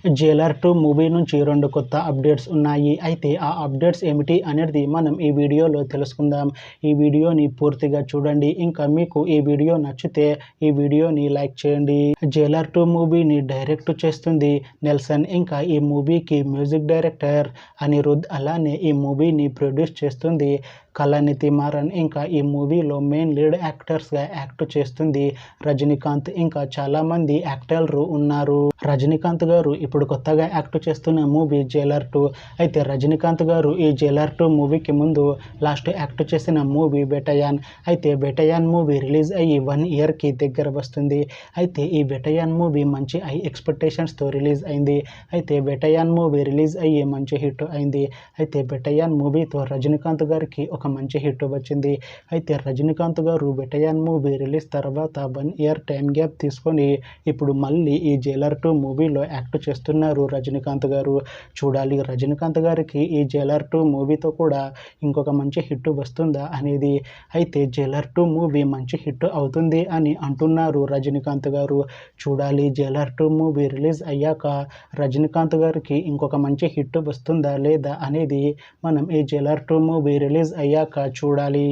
Jailer 2 movie నుంచి 2 కొత్త updates ఉన్నాయి. అయితే ఆ అప్డేట్స్ ఏమిటి అనేది మనం ఈ వీడియోలో తెలుసుకుందాం. ఈ వీడియోని పూర్తిగా చూడండి. ఇంకా మీకు ఈ వీడియో నచ్చితే ఈ వీడియోని లైక్ చేయండి. జైలర్ 2 మూవీని డైరెక్ట్ చేస్తుంది నెల్సన్. ఇంకా ఈ మూవీకి మ్యూజిక్ డైరెక్టర్ అనిరుద్. అలానే ఈ మూవీని ప్రొడ్యూస్ చేస్తుంది కళానిధి మారన్. ఇంకా ఈ మూవీలో మెయిన్ లీడ్ యాక్టర్స్గా యాక్ట్ చేస్తుంది రజనీకాంత్. ఇంకా చాలామంది యాక్టర్లు ఉన్నారు. రజనీకాంత్ గారు ఇప్పుడు కొత్తగా యాక్ట్ చేస్తున్న మూవీ జైలర్ 2. అయితే రజనీకాంత్ గారు ఈ జైలర్ 2 మూవీకి ముందు లాస్ట్ యాక్ట్ చేసిన మూవీ బెటయాన్. అయితే బెటయాన్ మూవీ రిలీజ్ అయ్యి 1 ఇయర్కి దగ్గర వస్తుంది. అయితే ఈ బెటయాన్ మూవీ మంచి హై ఎక్స్పెక్టేషన్స్తో రిలీజ్ అయింది. అయితే బెటయాన్ మూవీ రిలీజ్ అయ్యి మంచి హిట్ అయింది. అయితే బెటయాన్ మూవీతో రజనీకాంత్ గారికి ఒక మంచి హిట్ వచ్చింది. అయితే రజనీకాంత్ గారు బెటయాన్ మూవీ రిలీజ్ తర్వాత 1 ఇయర్ టైం గ్యాప్ తీసుకొని ఇప్పుడు మళ్ళీ ఈ జైలర్ 2 మూవీలో యాక్ట్ చేస్తున్నారు రజనీకాంత్ గారు. చూడాలి రజనీకాంత్ గారికి ఈ జైలర్ 2 మూవీతో కూడా ఇంకొక మంచి హిట్ వస్తుందా అనేది. అయితే జైలర్ 2 మూవీ మంచి హిట్ అవుతుంది అని అంటున్నారు రజనీకాంత్ గారు. చూడాలి జైలర్ 2 మూవీ రిలీజ్ అయ్యాక రజనీకాంత్ గారికి ఇంకొక మంచి హిట్ వస్తుందా లేదా అనేది మనం ఈ జైలర్ 2 మూవీ రిలీజ్ అయ్యాక చూడాలి.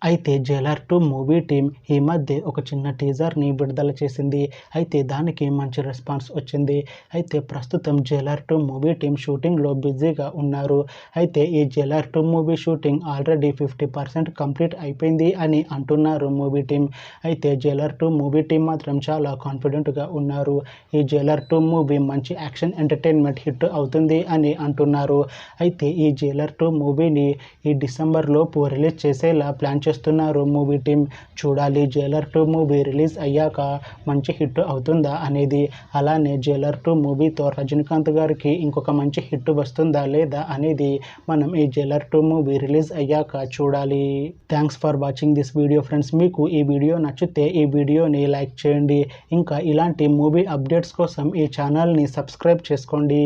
అయితే జైలర్ 2 మూవీ టీం ఈ మధ్య ఒక చిన్న టీజర్ని విడుదల చేసింది. అయితే దానికి మంచి రెస్పాన్స్ వచ్చింది. అయితే ప్రస్తుతం జైలర్ 2 మూవీ టీం షూటింగ్లో బిజీగా ఉన్నారు. అయితే ఈ Jailer 2 movie shooting already 50% complete అయిపోయింది అని అంటున్నారు మూవీ టీం. అయితే జైలర్ 2 మూవీ టీం మాత్రం చాలా కాన్ఫిడెంట్గా ఉన్నారు. ఈ జైలర్ 2 మూవీ మంచి యాక్షన్ ఎంటర్టైన్మెంట్ హిట్ అవుతుంది అని అంటున్నారు. అయితే ఈ జైలర్ 2 మూవీని ఈ డిసెంబర్ లోపు రిలీజ్ చేసేలా ప్లాన్ చేస్తున్నారు మూవీ టీం. చూడాలి జైలర్ 2 మూవీ రిలీజ్ అయ్యాక మంచి హిట్ అవుతుందా అనేది. అలానే జైలర్ 2 మూవీతో రజనీకాంత్ గారికి ఇంకొక మంచి హిట్ వస్తుందా లేదా అనేది మనం ఈ జైలర్ 2 మూవీ రిలీజ్ అయ్యాక చూడాలి. Thanks for watching this video friends. మీకు ఈ వీడియో నచ్చితే ఈ వీడియోని లైక్ చేయండి. ఇంకా ఇలాంటి మూవీ అప్డేట్స్ కోసం ఈ ఛానల్ని సబ్స్క్రైబ్ చేసుకోండి.